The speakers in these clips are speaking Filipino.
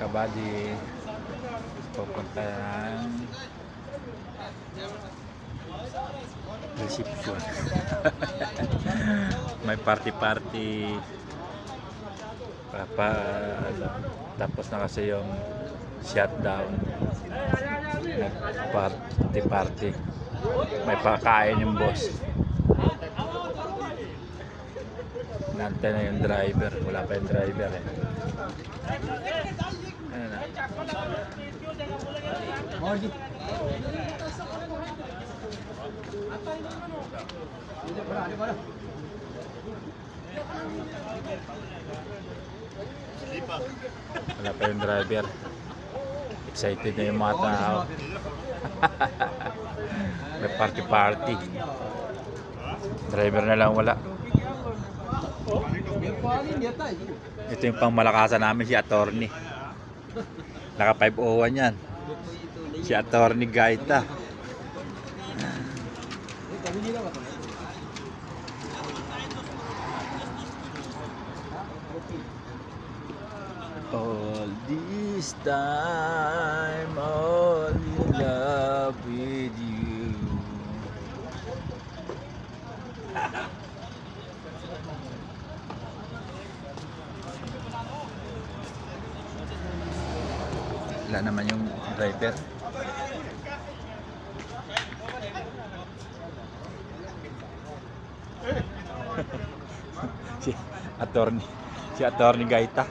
kabady, pupunta ng reception. May party tapos na kasi yung shutdown, nag party, may pakain yung boss. Nantay na yung driver, wala pa yung driver eh. Ayan na. Wala pa yung driver. Excited na yung mga tao. May party. Driver na lang wala. Ito yung pangmalakasan namin, si attorney. Naka 501 yan. Si attorney Gaita. All this time, all in love with you. Wala naman yung driver. si attorney Gaita.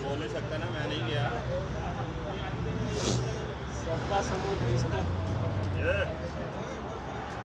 बोल नहीं सकता ना, मैं नहीं गया सबका सबूत